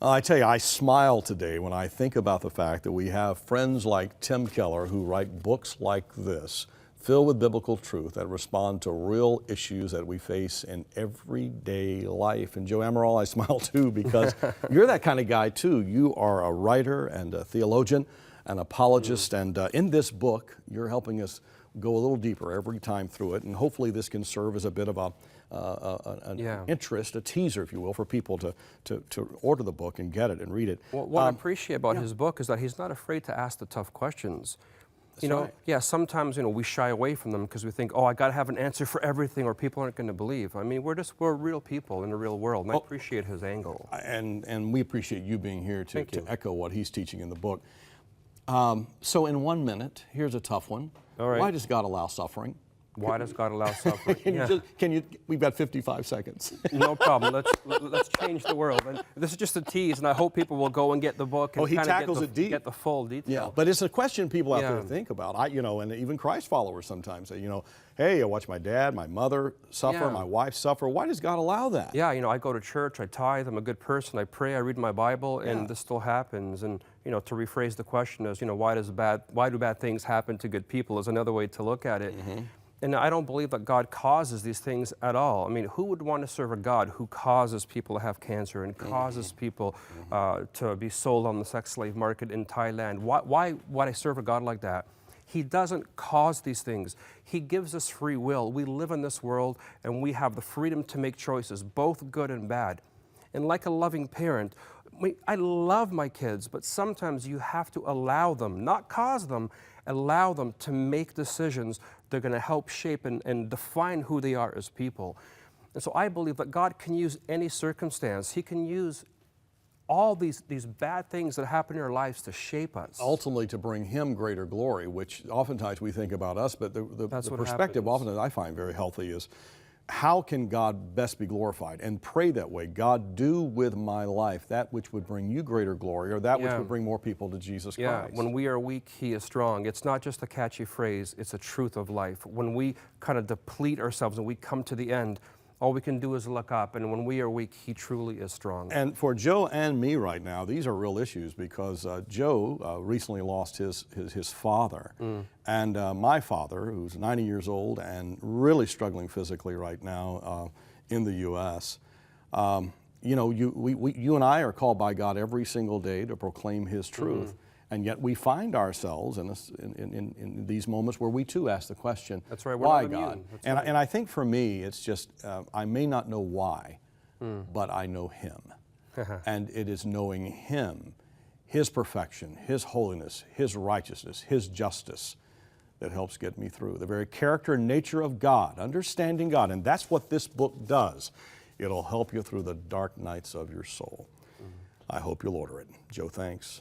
I tell you, I smile today when I think about the fact that we have friends like Tim Keller who write books like this, filled with biblical truth that respond to real issues that we face in everyday life. And Joe Amaral, I smile too because you're that kind of guy too. You are a writer and a theologian, an apologist, and in this book, you're helping us go a little deeper every time through it, and hopefully this can serve as a bit of an interest, a teaser, if you will, for people to order the book and get it and read it. Well, what I appreciate about his book is that he's not afraid to ask the tough questions. Yeah, sometimes, we shy away from them because we think, oh, I got to have an answer for everything or people aren't going to believe. I mean, we're real people in the real world, and I appreciate his angle. And we appreciate you being here to echo what he's teaching in the book. So in 1 minute, here's a tough one. All right. Why does God allow suffering? Why does God allow suffering? We've got 55 seconds. No problem. Let's change the world. And this is just a tease, and I hope people will go and get the book and he tackles it deep. Get the full detail. Yeah, but it's a question people have to think about. And even Christ followers sometimes say, hey, I watch my dad, my mother suffer, my wife suffer. Why does God allow that? Yeah, I go to church, I tithe, I'm a good person, I pray, I read my Bible, and this still happens. And to rephrase the question is, why do bad things happen to good people is another way to look at it. And I don't believe that God causes these things at all. I mean, who would want to serve a God who causes people to have cancer and causes people to be sold on the sex slave market in Thailand? Why would I serve a God like that? He doesn't cause these things. He gives us free will. We live in this world and we have the freedom to make choices, both good and bad. And like a loving parent, I love my kids, but sometimes you have to allow them, not cause them, allow them to make decisions that are going to help shape and define who they are as people. And so I believe that God can use any circumstance. He can use all these bad things that happen in our lives to shape us. Ultimately to bring Him greater glory, which oftentimes we think about us, but the perspective often that I find very healthy is, how can God best be glorified? And pray that way. God, do with my life that which would bring you greater glory, or that which would bring more people to Jesus Christ. When we are weak, He is strong. It's not just a catchy phrase, it's a truth of life. When we kind of deplete ourselves and we come to the end, all we can do is look up, and when we are weak, He truly is strong. And for Joe and me right now, these are real issues because Joe recently lost his father. And my father, who's 90 years old and really struggling physically right now in the U.S., you and I are called by God every single day to proclaim His truth. And yet we find ourselves in these moments where we too ask the question, that's right, why God? And I think for me, it's just, I may not know why, but I know Him. And it is knowing Him, His perfection, His holiness, His righteousness, His justice that helps get me through. The very character and nature of God, understanding God. And that's what this book does. It'll help you through the dark nights of your soul. I hope you'll order it. Joe, thanks.